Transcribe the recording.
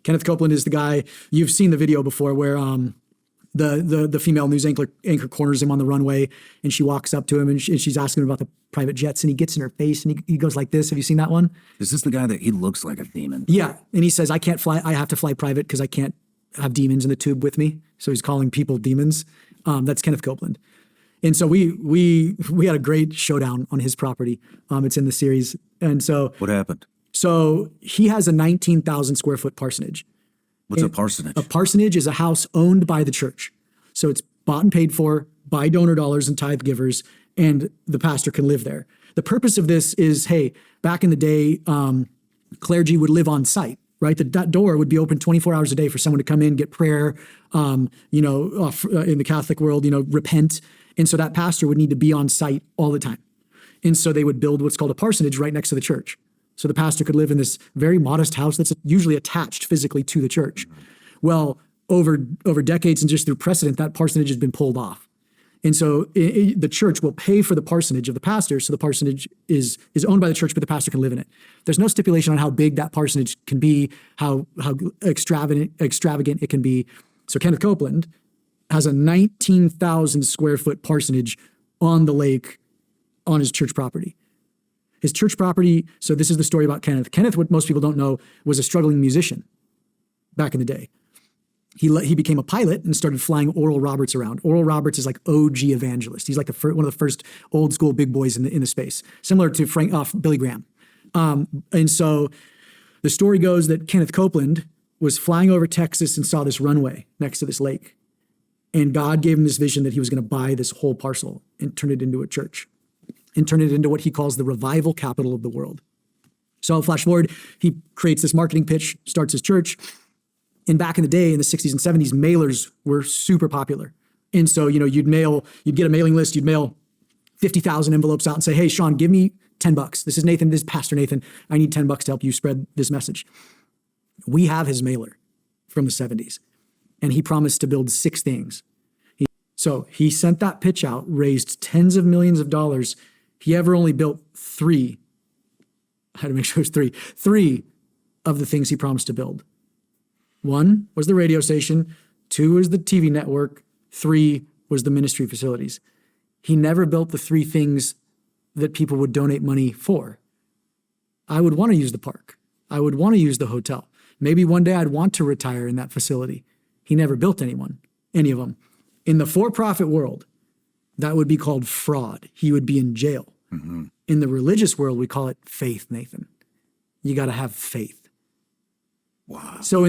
Kenneth Copeland is the guy, you've seen the video before where the female news anchor corners him on the runway, and she walks up to him and she's asking him about the private jets, and he gets in her face and he goes like this. Have you seen that one? Is this the guy that he looks like a demon? Yeah. And he says, I can't fly. I have to fly private because I can't have demons in the tube with me. So he's calling people demons. That's Kenneth Copeland. And so we had a great showdown on his property. It's in the series. And so What happened? So he has a 19,000 square foot parsonage. What's a parsonage? A parsonage is a house owned by the church. So it's bought and paid for by donor dollars and tithe givers, and the pastor can live there. The purpose of this is, hey, back in the day, clergy would live on site, right? That door would be open 24 hours a day for someone to come in, get prayer, in the Catholic world, repent. And so that pastor would need to be on site all the time. And so they would build what's called a parsonage right next to the church. So the pastor could live in this very modest house that's usually attached physically to the church. Well, over decades and just through precedent, that parsonage has been pulled off. And so the church will pay for the parsonage of the pastor. So the parsonage is owned by the church, but the pastor can live in it. There's no stipulation on how big that parsonage can be, how extravagant it can be. So Kenneth Copeland has a 19,000 square foot parsonage on the lake on his church property. His church property, so this is the story about Kenneth. Kenneth, what most people don't know, was a struggling musician back in the day. He became a pilot and started flying Oral Roberts around. Oral Roberts is like OG evangelist. He's like one of the first old school big boys in the space, similar to Billy Graham. And so the story goes that Kenneth Copeland was flying over Texas and saw this runway next to this lake. And God gave him this vision that he was going to buy this whole parcel and turn it into a church and turn it into what he calls the revival capital of the world. So flash forward, he creates this marketing pitch, starts his church. And back in the day, in the 60s and 70s, mailers were super popular. And so, you'd get a mailing list, you'd mail 50,000 envelopes out and say, hey, Sean, give me $10. This is Nathan, this is Pastor Nathan. I need $10 to help you spread this message. We have his mailer from the 70s. And he promised to build 6 things. So he sent that pitch out, raised tens of millions of dollars. He ever only built 3. I had to make sure it was 3. 3 of the things he promised to build. 1 was the radio station. 2 was the TV network. 3 was the ministry facilities. He never built the 3 things that people would donate money for. I would want to use the park. I would want to use the hotel. Maybe one day I'd want to retire in that facility. He never built any of them. In the for-profit world, that would be called fraud. He would be in jail. Mm-hmm. In the religious world, we call it faith, Nathan. You got to have faith. Wow. So in